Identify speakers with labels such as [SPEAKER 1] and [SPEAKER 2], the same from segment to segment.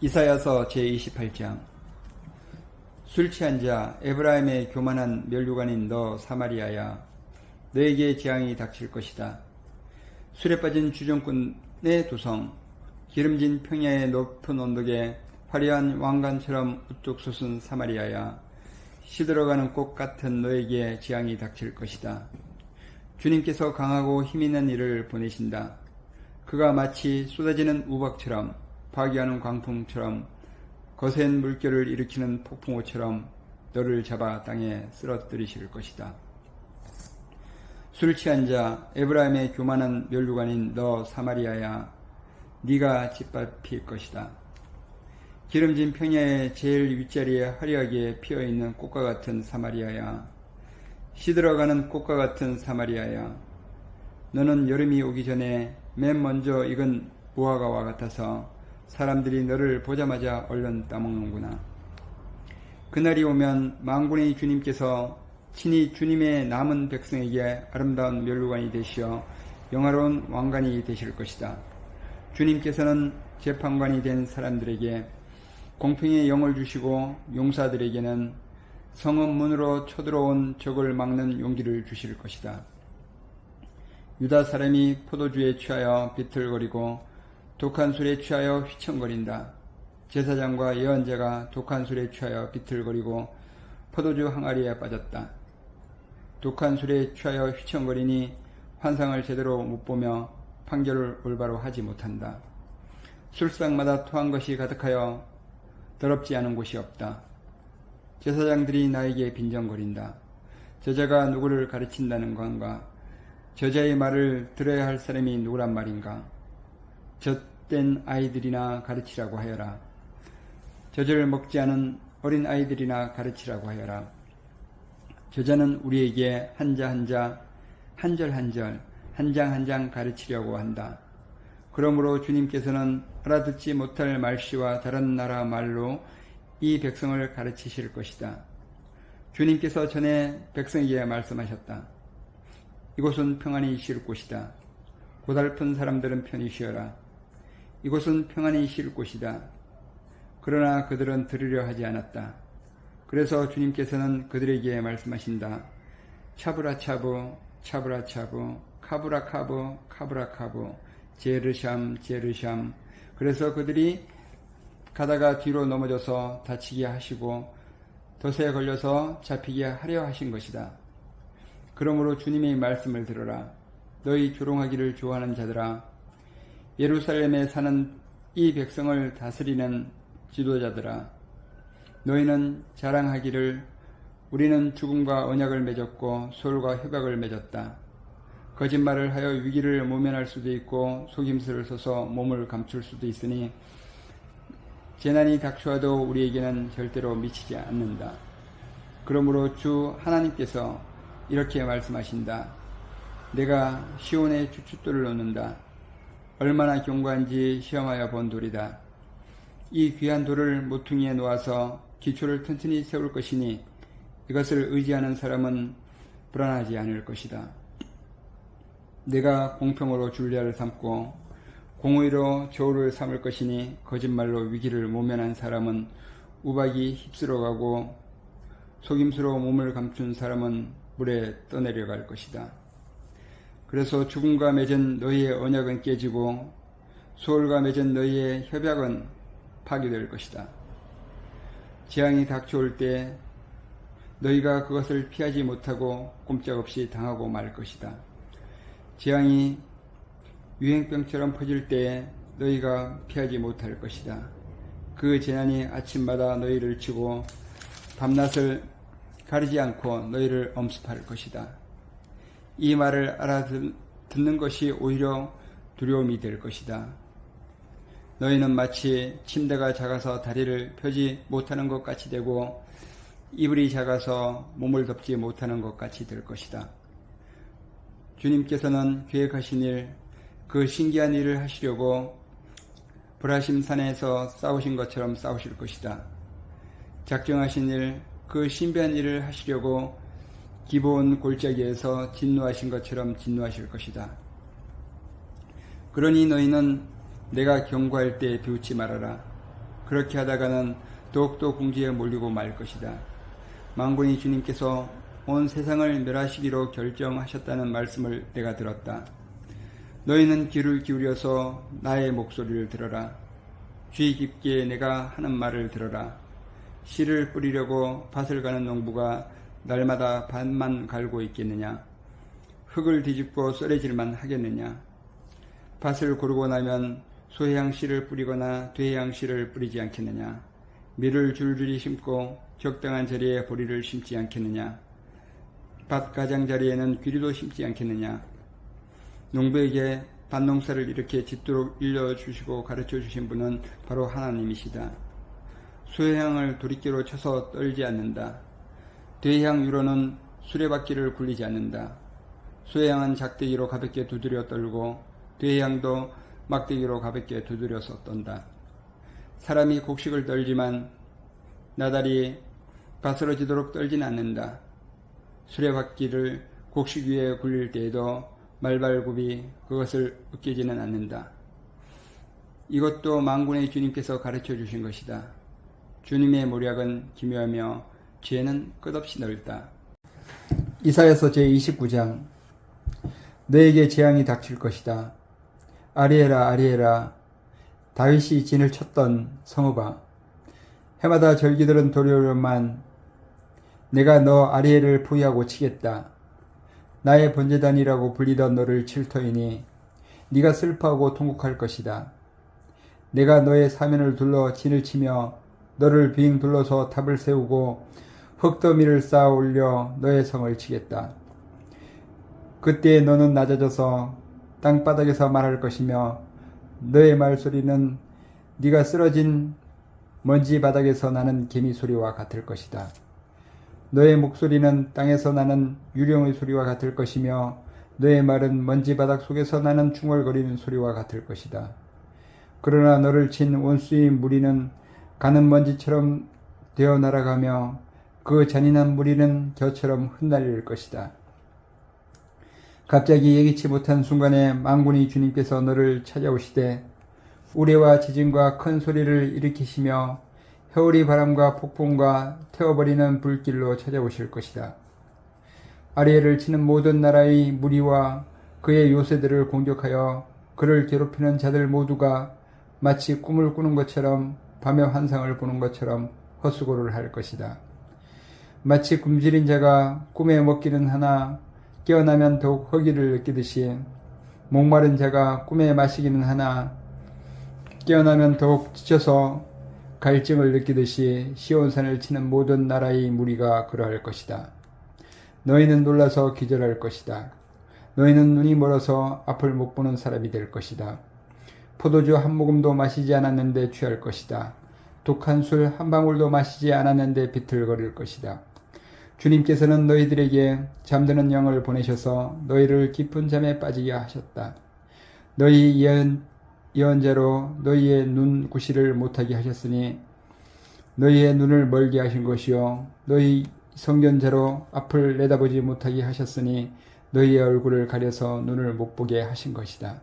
[SPEAKER 1] 이사야서 제28장. 술 취한 자 에브라임의 교만한 면류관인 너 사마리아야, 너에게 재앙이 닥칠 것이다. 술에 빠진 주정꾼의 도성, 기름진 평야의 높은 언덕에 화려한 왕관처럼 우뚝 솟은 사마리아야, 시들어가는 꽃 같은 너에게 재앙이 닥칠 것이다. 주님께서 강하고 힘있는 이를 보내신다. 그가 마치 쏟아지는 우박처럼, 파괴하는 광풍처럼, 거센 물결을 일으키는 폭풍우처럼 너를 잡아 땅에 쓰러뜨리실 것이다. 술 취한 자 에브라임의 교만한 면류관인 너 사마리아야, 네가 짓밟힐 것이다. 기름진 평야의 제일 윗자리에 화려하게 피어있는 꽃과 같은 사마리아야, 시들어가는 꽃과 같은 사마리아야, 너는 여름이 오기 전에 맨 먼저 익은 무화과와 같아서 사람들이 너를 보자마자 얼른 따먹는구나. 그날이 오면 만군의 주님께서 친히 주님의 남은 백성에게 아름다운 면류관이 되시어 영화로운 왕관이 되실 것이다. 주님께서는 재판관이 된 사람들에게 공평의 영을 주시고, 용사들에게는 성읍 문으로 쳐들어온 적을 막는 용기를 주실 것이다. 유다 사람이 포도주에 취하여 비틀거리고 독한 술에 취하여 휘청거린다. 제사장과 예언자가 독한 술에 취하여 비틀거리고 포도주 항아리에 빠졌다. 독한 술에 취하여 휘청거리니 환상을 제대로 못 보며 판결을 올바로 하지 못한다. 술상마다 토한 것이 가득하여 더럽지 않은 곳이 없다. 제사장들이 나에게 빈정거린다. 저자가 누구를 가르친다는 건가? 저자의 말을 들어야 할 사람이 누구란 말인가? 젖된 아이들이나 가르치라고 하여라. 젖을 먹지 않은 어린 아이들이나 가르치라고 하여라. 저자는 우리에게 한자 한자, 한절 한절, 한 장 한 장 가르치려고 한다. 그러므로 주님께서는 알아듣지 못할 말씨와 다른 나라 말로 이 백성을 가르치실 것이다. 주님께서 전에 백성에게 말씀하셨다. 이곳은 평안히 쉴 곳이다. 고달픈 사람들은 편히 쉬어라. 이곳은 평안히 쉴 곳이다. 그러나 그들은 들으려 하지 않았다. 그래서 주님께서는 그들에게 말씀하신다. 차브라차브, 차브라차브, 카브라카브, 카브라카브, 제르샴, 제르샴. 그래서 그들이 가다가 뒤로 넘어져서 다치게 하시고 덫에 걸려서 잡히게 하려 하신 것이다. 그러므로 주님의 말씀을 들어라. 너희 조롱하기를 좋아하는 자들아, 예루살렘에 사는 이 백성을 다스리는 지도자들아, 너희는 자랑하기를 우리는 죽음과 언약을 맺었고 소울과 협약을 맺었다. 거짓말을 하여 위기를 모면할 수도 있고 속임수를 써서 몸을 감출 수도 있으니 재난이 닥쳐와도 우리에게는 절대로 미치지 않는다. 그러므로 주 하나님께서 이렇게 말씀하신다. 내가 시온의 주춧돌을 놓는다. 얼마나 견고한지 시험하여 본 돌이다. 이 귀한 돌을 모퉁이에 놓아서 기초를 튼튼히 세울 것이니 이것을 의지하는 사람은 불안하지 않을 것이다. 내가 공평으로 줄리아를 삼고 공의로 저울을 삼을 것이니 거짓말로 위기를 모면한 사람은 우박이 휩쓸어가고 속임수로 몸을 감춘 사람은 물에 떠내려갈 것이다. 그래서 죽음과 맺은 너희의 언약은 깨지고 소울과 맺은 너희의 협약은 파괴될 것이다. 재앙이 닥쳐올 때 너희가 그것을 피하지 못하고 꼼짝없이 당하고 말 것이다. 재앙이 유행병처럼 퍼질 때에 너희가 피하지 못할 것이다. 그 재난이 아침마다 너희를 치고 밤낮을 가리지 않고 너희를 엄습할 것이다. 이 말을 알아듣는 것이 오히려 두려움이 될 것이다. 너희는 마치 침대가 작아서 다리를 펴지 못하는 것 같이 되고 이불이 작아서 몸을 덮지 못하는 것 같이 될 것이다. 주님께서는 계획하신 일, 그 신기한 일을 하시려고 브라심 산에서 싸우신 것처럼 싸우실 것이다. 작정하신 일, 그 신비한 일을 하시려고 기브온 골짜기에서 진노하신 것처럼 진노하실 것이다. 그러니 너희는 내가 경고할 때 비웃지 말아라. 그렇게 하다가는 더욱더 궁지에 몰리고 말 것이다. 만군의 주님께서 온 세상을 멸하시기로 결정하셨다는 말씀을 내가 들었다. 너희는 귀를 기울여서 나의 목소리를 들어라. 귀 깊게 내가 하는 말을 들어라. 씨를 뿌리려고 밭을 가는 농부가 날마다 밭만 갈고 있겠느냐? 흙을 뒤집고 썰어질만 하겠느냐? 밭을 고르고 나면 소해양 씨를 뿌리거나 되해양 씨를 뿌리지 않겠느냐? 밀을 줄줄이 심고 적당한 자리에 보리를 심지 않겠느냐? 밭 가장자리에는 귀리도 심지 않겠느냐? 농부에게 밭농사를 이렇게 짓도록 일러주시고 가르쳐주신 분은 바로 하나님이시다. 소해양을 도리깨로 쳐서 떨지 않는다. 되해양 유로는 수레바퀴를 굴리지 않는다. 소해양은 작대기로 가볍게 두드려 떨고 되해양도 막대기로 가볍게 두드려서 떤다. 사람이 곡식을 떨지만 나달이 밭으로 지도록 떨진 않는다. 수레바퀴를 곡식 위에 굴릴 때에도 말발굽이 그것을 으깨지는 않는다. 이것도 만군의 주님께서 가르쳐 주신 것이다. 주님의 모략은 기묘하며 죄는 끝없이 넓다. 이사야서 제29장. 너에게 재앙이 닥칠 것이다. 아리에라 아리에라, 다윗이 진을 쳤던 성읍아, 해마다 절기들은 도려오려만 내가 너 아리엘을 포위하고 치겠다. 나의 번제단이라고 불리던 너를 칠 터이니 네가 슬퍼하고 통곡할 것이다. 내가 너의 사면을 둘러 진을 치며 너를 빙 둘러서 탑을 세우고 흙더미를 쌓아 올려 너의 성을 치겠다. 그때 너는 낮아져서 땅바닥에서 말할 것이며 너의 말소리는 네가 쓰러진 먼지 바닥에서 나는 개미 소리와 같을 것이다. 너의 목소리는 땅에서 나는 유령의 소리와 같을 것이며 너의 말은 먼지 바닥 속에서 나는 중얼거리는 소리와 같을 것이다. 그러나 너를 친 원수의 무리는 가는 먼지처럼 되어 날아가며 그 잔인한 무리는 겨처럼 흩날릴 것이다. 갑자기 예기치 못한 순간에 만군의 주님께서 너를 찾아오시되 우레와 지진과 큰 소리를 일으키시며 해오리 바람과 폭풍과 태워버리는 불길로 찾아오실 것이다. 아리엘을 치는 모든 나라의 무리와 그의 요새들을 공격하여 그를 괴롭히는 자들 모두가 마치 꿈을 꾸는 것처럼 밤의 환상을 보는 것처럼 헛수고를 할 것이다. 마치 굶주린 자가 꿈에 먹기는 하나 깨어나면 더욱 허기를 느끼듯이 목마른 자가 꿈에 마시기는 하나 깨어나면 더욱 지쳐서 갈증을 느끼듯이 시온산을 치는 모든 나라의 무리가 그러할 것이다. 너희는 놀라서 기절할 것이다. 너희는 눈이 멀어서 앞을 못 보는 사람이 될 것이다. 포도주 한 모금도 마시지 않았는데 취할 것이다. 독한 술 한 방울도 마시지 않았는데 비틀거릴 것이다. 주님께서는 너희들에게 잠드는 영을 보내셔서 너희를 깊은 잠에 빠지게 하셨다. 너희 예언자로 너희의 눈 구시를 못하게 하셨으니 너희의 눈을 멀게 하신 것이요 너희 선견자로 앞을 내다보지 못하게 하셨으니 너희의 얼굴을 가려서 눈을 못 보게 하신 것이다.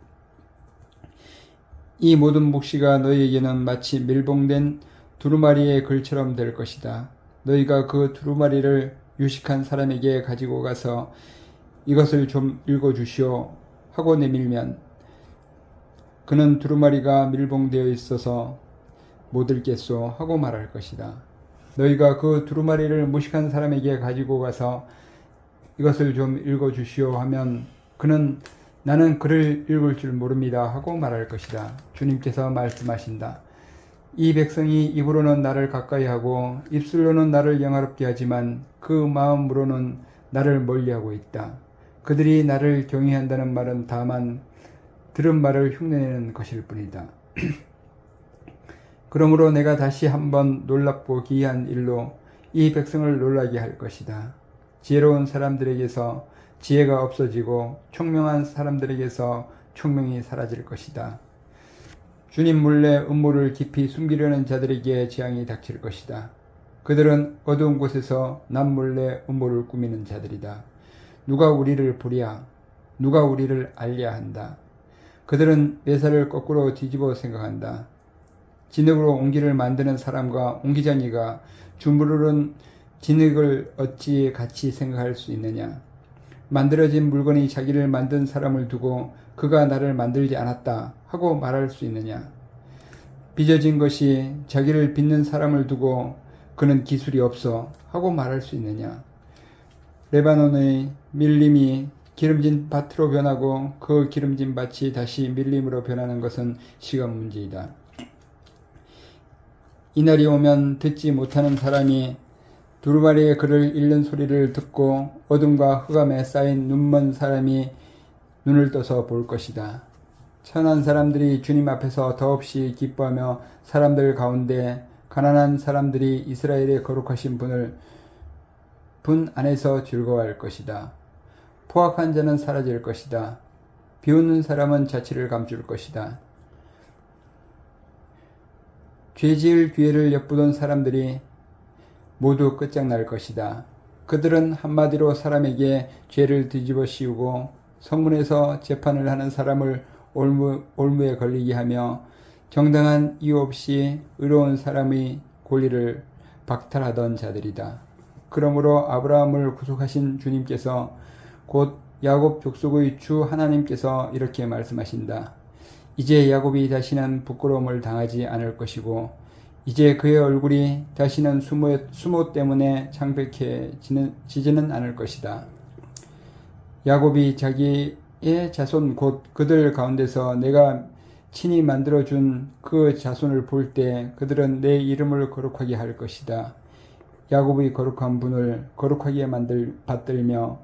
[SPEAKER 1] 이 모든 묵시가 너희에게는 마치 밀봉된 두루마리의 글처럼 될 것이다. 너희가 그 두루마리를 유식한 사람에게 가지고 가서 이것을 좀 읽어주시오 하고 내밀면 그는 두루마리가 밀봉되어 있어서 못 읽겠소 하고 말할 것이다. 너희가 그 두루마리를 무식한 사람에게 가지고 가서 이것을 좀 읽어주시오 하면 그는 나는 글을 읽을 줄 모릅니다 하고 말할 것이다. 주님께서 말씀하신다. 이 백성이 입으로는 나를 가까이 하고 입술로는 나를 영화롭게 하지만 그 마음으로는 나를 멀리하고 있다. 그들이 나를 경외한다는 말은 다만 들은 말을 흉내내는 것일 뿐이다. 그러므로 내가 다시 한번 놀랍고 기이한 일로 이 백성을 놀라게 할 것이다. 지혜로운 사람들에게서 지혜가 없어지고 총명한 사람들에게서 총명이 사라질 것이다. 주님 몰래 음모를 깊이 숨기려는 자들에게 재앙이 닥칠 것이다. 그들은 어두운 곳에서 남 몰래 음모를 꾸미는 자들이다. 누가 우리를 보랴? 누가 우리를 알랴 한다. 그들은 매사를 거꾸로 뒤집어 생각한다. 진흙으로 옹기를 만드는 사람과 옹기장이가 주무르는 진흙을 어찌 같이 생각할 수 있느냐. 만들어진 물건이 자기를 만든 사람을 두고 그가 나를 만들지 않았다 하고 말할 수 있느냐. 빚어진 것이 자기를 빚는 사람을 두고 그는 기술이 없어 하고 말할 수 있느냐. 레바논의 밀림이 기름진 밭으로 변하고 그 기름진 밭이 다시 밀림으로 변하는 것은 시간 문제이다. 이날이 오면 듣지 못하는 사람이 두루마리의 글을 읽는 소리를 듣고 어둠과 흑암에 쌓인 눈먼 사람이 눈을 떠서 볼 것이다. 천한 사람들이 주님 앞에서 더없이 기뻐하며 사람들 가운데 가난한 사람들이 이스라엘의 거룩하신 분 안에서 즐거워할 것이다. 포악한 자는 사라질 것이다. 비웃는 사람은 자취를 감출 것이다. 죄지을 기회를 엿보던 사람들이 모두 끝장날 것이다. 그들은 한마디로 사람에게 죄를 뒤집어 씌우고 성문에서 재판을 하는 사람을 올무에 걸리게 하며 정당한 이유 없이 의로운 사람의 권리를 박탈하던 자들이다. 그러므로 아브라함을 구속하신 주님께서 곧 야곱 족속의 주 하나님께서 이렇게 말씀하신다. 이제 야곱이 다시는 부끄러움을 당하지 않을 것이고 이제 그의 얼굴이 다시는 수모 때문에 창백해지지는 않을 것이다. 야곱이 자기의 자손 곧 그들 가운데서 내가 친히 만들어준 그 자손을 볼 때 그들은 내 이름을 거룩하게 할 것이다. 야곱의 거룩한 분을 거룩하게 받들며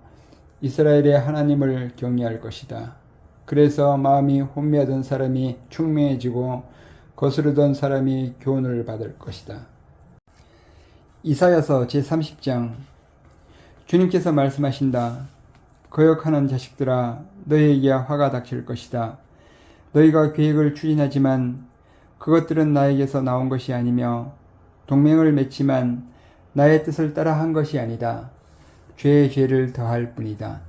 [SPEAKER 1] 이스라엘의 하나님을 경외할 것이다. 그래서 마음이 혼미하던 사람이 충명해지고 거스르던 사람이 교훈을 받을 것이다. 이사야서 제30장. 주님께서 말씀하신다. 거역하는 자식들아, 너희에게 화가 닥칠 것이다. 너희가 계획을 추진하지만 그것들은 나에게서 나온 것이 아니며 동맹을 맺지만 나의 뜻을 따라 한 것이 아니다. 죄의 죄를 더할 뿐이다.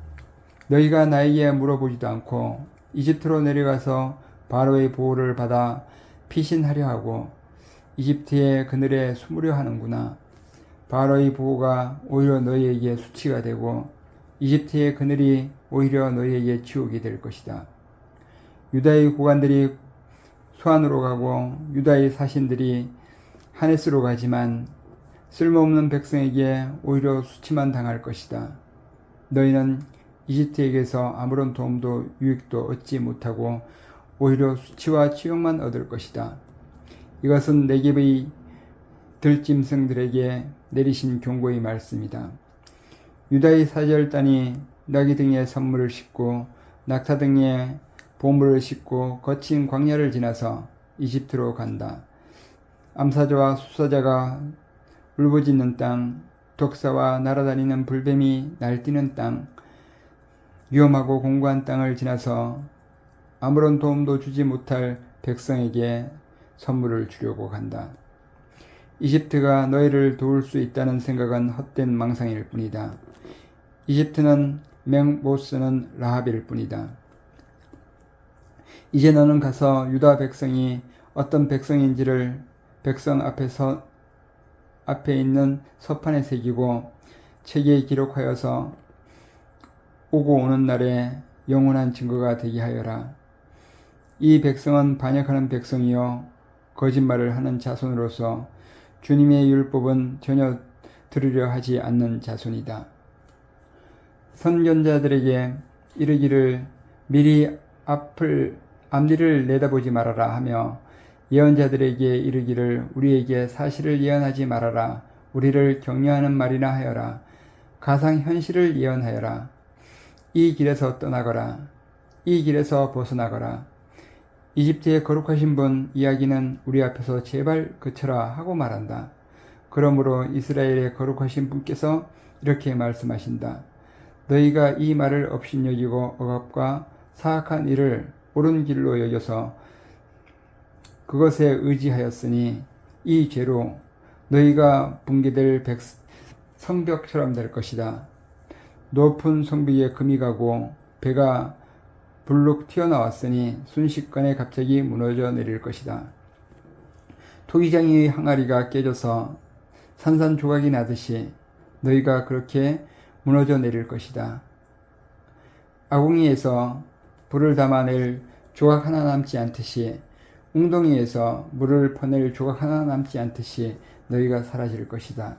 [SPEAKER 1] 너희가 나에게 물어보지도 않고 이집트로 내려가서 바로의 보호를 받아 피신하려 하고 이집트의 그늘에 숨으려 하는구나. 바로의 보호가 오히려 너희에게 수치가 되고 이집트의 그늘이 오히려 너희에게 치욕이 될 것이다. 유다의 고관들이 소안으로 가고 유다의 사신들이 하네스로 가지만 쓸모없는 백성에게 오히려 수치만 당할 것이다. 너희는 이집트에게서 아무런 도움도 유익도 얻지 못하고 오히려 수치와 치욕만 얻을 것이다. 이것은 네겝의 들짐승들에게 내리신 경고의 말씀이다. 유다의 사절단이 나귀 등에 선물을 싣고 낙타 등에 보물을 싣고 거친 광야를 지나서 이집트로 간다. 암사자와 수사자가 울부짖는 땅, 독사와 날아다니는 불뱀이 날뛰는 땅, 위험하고 공고한 땅을 지나서 아무런 도움도 주지 못할 백성에게 선물을 주려고 간다. 이집트가 너희를 도울 수 있다는 생각은 헛된 망상일 뿐이다. 이집트는 명 못 쓰는 라합일 뿐이다. 이제 너는 가서 유다 백성이 어떤 백성인지를 백성 앞에 있는 서판에 새기고 책에 기록하여서 오고 오는 날에 영원한 증거가 되게 하여라. 이 백성은 반역하는 백성이요 거짓말을 하는 자손으로서 주님의 율법은 전혀 들으려 하지 않는 자손이다. 선견자들에게 이르기를 미리 앞뒤를 내다보지 말아라 하며 예언자들에게 이르기를 우리에게 사실을 예언하지 말아라. 우리를 격려하는 말이나 하여라. 가상현실을 예언하여라. 이 길에서 떠나거라. 이 길에서 벗어나거라. 이집트의 거룩하신 분 이야기는 우리 앞에서 제발 그쳐라 하고 말한다. 그러므로 이스라엘의 거룩하신 분께서 이렇게 말씀하신다. 너희가 이 말을 업신여기고 억압과 사악한 일을 옳은 길로 여겨서 그것에 의지하였으니 이 죄로 너희가 붕괴될 성벽처럼 될 것이다. 높은 성벽에 금이 가고 배가 불룩 튀어나왔으니 순식간에 갑자기 무너져 내릴 것이다. 토기장의 항아리가 깨져서 산산조각이 나듯이 너희가 그렇게 무너져 내릴 것이다. 아궁이에서 불을 담아낼 조각 하나 남지 않듯이 웅덩이에서 물을 퍼낼 조각 하나 남지 않듯이 너희가 사라질 것이다.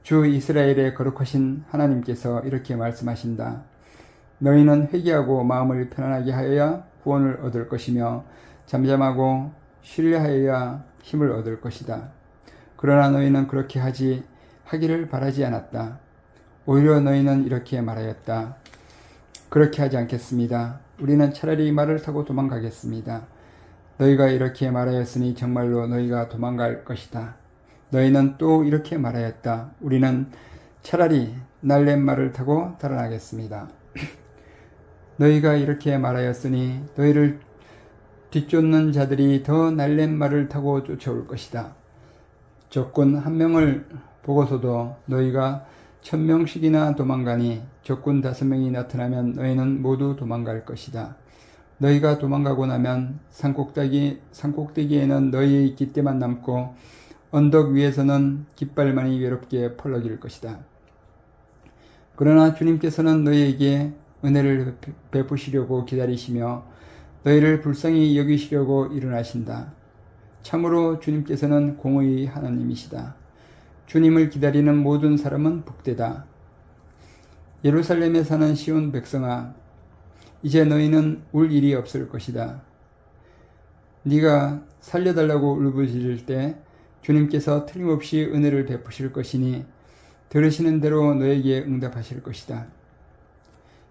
[SPEAKER 1] 주 이스라엘의 거룩하신 하나님께서 이렇게 말씀하신다. 너희는 회개하고 마음을 편안하게 하여야 구원을 얻을 것이며 잠잠하고 쉬려 하여야 힘을 얻을 것이다. 그러나 너희는 그렇게 하기를 바라지 않았다. 오히려 너희는 이렇게 말하였다. 그렇게 하지 않겠습니다. 우리는 차라리 말을 타고 도망가겠습니다. 너희가 이렇게 말하였으니 정말로 너희가 도망갈 것이다. 너희는 또 이렇게 말하였다. 우리는 차라리 날랜말을 타고 달아나겠습니다. 너희가 이렇게 말하였으니 너희를 뒤쫓는 자들이 더 날랜말을 타고 쫓아올 것이다. 적군 1명을 보고서도 너희가 1000명씩이나 도망가니 적군 5명이 나타나면 너희는 모두 도망갈 것이다. 너희가 도망가고 나면 산꼭대기에는 너희의 깃대만 남고 언덕 위에서는 깃발만이 외롭게 펄럭일 것이다. 그러나 주님께서는 너희에게 은혜를 베푸시려고 기다리시며 너희를 불쌍히 여기시려고 일어나신다. 참으로 주님께서는 공의의 하나님이시다. 주님을 기다리는 모든 사람은 복되다. 예루살렘에 사는 시온 백성아, 이제 너희는 울 일이 없을 것이다. 네가 살려달라고 울부짖을 때 주님께서 틀림없이 은혜를 베푸실 것이니 들으시는 대로 너에게 응답하실 것이다.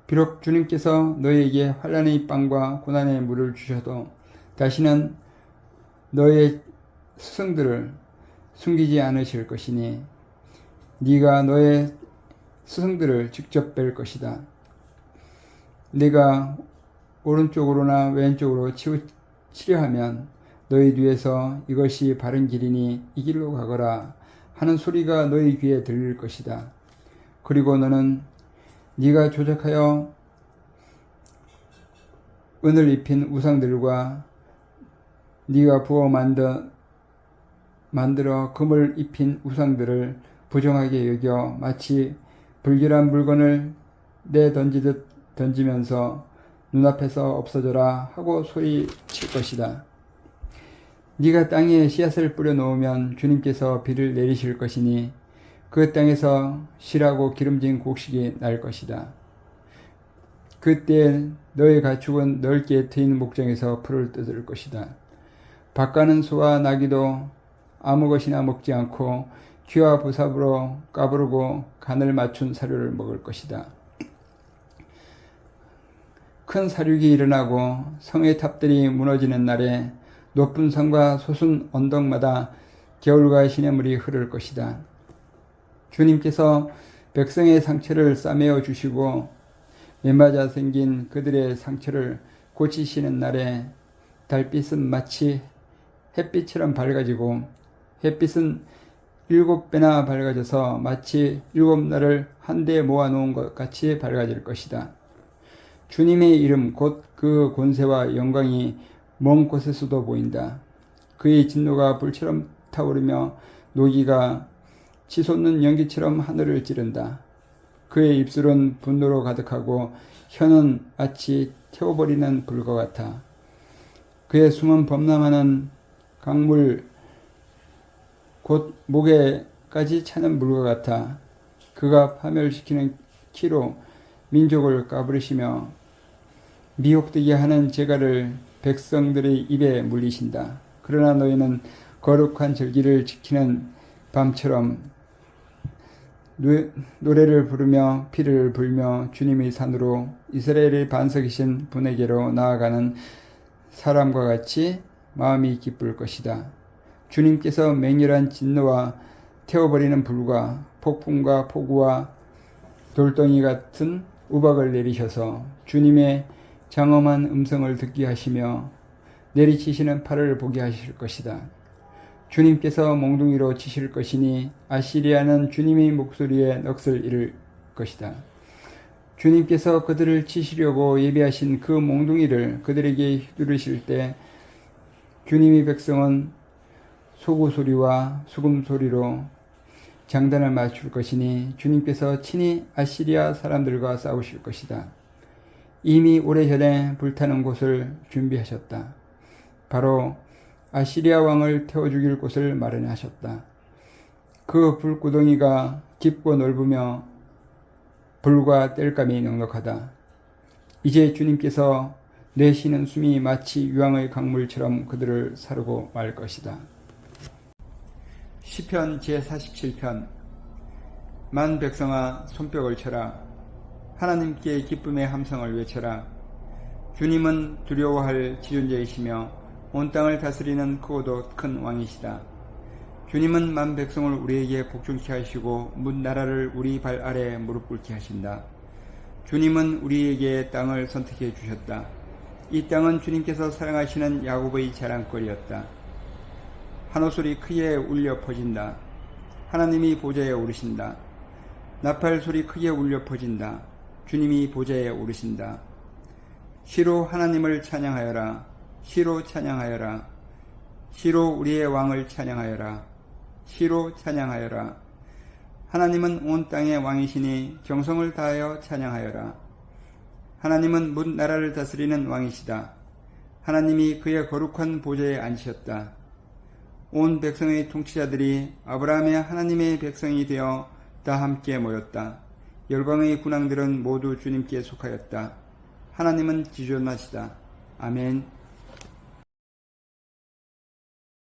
[SPEAKER 1] 비록 주님께서 너에게 환난의 빵과 고난의 물을 주셔도 다시는 너의 스승들을 숨기지 않으실 것이니 네가 너의 스승들을 직접 뵐 것이다. 네가 오른쪽으로나 왼쪽으로 치려 하면 너희 뒤에서 이것이 바른 길이니 이 길로 가거라 하는 소리가 너희 귀에 들릴 것이다. 그리고 너는 네가 조작하여 은을 입힌 우상들과 네가 부어 만들어 금을 입힌 우상들을 부정하게 여겨 마치 불결한 물건을 내던지듯 던지면서 눈앞에서 없어져라 하고 소리칠 것이다. 네가 땅에 씨앗을 뿌려 놓으면 주님께서 비를 내리실 것이니 그 땅에서 실하고 기름진 곡식이 날 것이다. 그때 너의 가축은 넓게 트인 목장에서 풀을 뜯을 것이다. 밭가는 소와 나귀도 아무 것이나 먹지 않고 쥐와 부삽으로 까부르고 간을 맞춘 사료를 먹을 것이다. 큰 사륙이 일어나고 성의 탑들이 무너지는 날에 높은 산과 솟은 언덕마다 겨울과 시냇물이 흐를 것이다. 주님께서 백성의 상처를 싸매어 주시고 매맞아 생긴 그들의 상처를 고치시는 날에 달빛은 마치 햇빛처럼 밝아지고 햇빛은 7배나 밝아져서 마치 7날을 한데 모아놓은 것 같이 밝아질 것이다. 주님의 이름 곧 그 권세와 영광이 먼 곳에서도 보인다. 그의 진노가 불처럼 타오르며 노기가 치솟는 연기처럼 하늘을 찌른다. 그의 입술은 분노로 가득하고 혀는 마치 태워버리는 불과 같아. 그의 숨은 범람하는 강물 곧 목에까지 차는 물과 같아. 그가 파멸시키는 키로 민족을 까부리시며 미혹되게 하는 재갈을 백성들의 입에 물리신다. 그러나 너희는 거룩한 절기를 지키는 밤처럼 노래를 부르며 피를 불며 주님의 산으로 이스라엘의 반석이신 분에게로 나아가는 사람과 같이 마음이 기쁠 것이다. 주님께서 맹렬한 진노와 태워버리는 불과 폭풍과 폭우와 돌덩이 같은 우박을 내리셔서 주님의 장엄한 음성을 듣게 하시며 내리치시는 팔을 보게 하실 것이다. 주님께서 몽둥이로 치실 것이니 아시리아는 주님의 목소리에 넋을 잃을 것이다. 주님께서 그들을 치시려고 예비하신 그 몽둥이를 그들에게 휘두르실 때 주님의 백성은 소구 소리와 수금 소리로 장단을 맞출 것이니 주님께서 친히 아시리아 사람들과 싸우실 것이다. 이미 오래전에 불타는 곳을 준비하셨다. 바로 아시리아 왕을 태워 죽일 곳을 마련하셨다. 그 불구덩이가 깊고 넓으며 불과 땔감이 넉넉하다. 이제 주님께서 내쉬는 숨이 마치 유황의 강물처럼 그들을 사르고 말 것이다. 시편 제47편. 만 백성아 손뼉을 쳐라. 하나님께 기쁨의 함성을 외쳐라. 주님은 두려워할 지존자이시며 온 땅을 다스리는 크고도 큰 왕이시다. 주님은 만 백성을 우리에게 복종케 하시고 문 나라를 우리 발 아래에 무릎 꿇게 하신다. 주님은 우리에게 땅을 선택해 주셨다. 이 땅은 주님께서 사랑하시는 야곱의 자랑거리였다. 한호소리 크게 울려 퍼진다. 하나님이 보좌에 오르신다. 나팔 소리 크게 울려 퍼진다. 주님이 보좌에 오르신다. 시로 하나님을 찬양하여라. 시로 찬양하여라. 시로 우리의 왕을 찬양하여라. 시로 찬양하여라. 하나님은 온 땅의 왕이시니 정성을 다하여 찬양하여라. 하나님은 문 나라를 다스리는 왕이시다. 하나님이 그의 거룩한 보좌에 앉으셨다. 온 백성의 통치자들이 아브라함의 하나님의 백성이 되어 다 함께 모였다. 열방의 군왕들은 모두 주님께 속하였다. 하나님은 지존하시다. 아멘.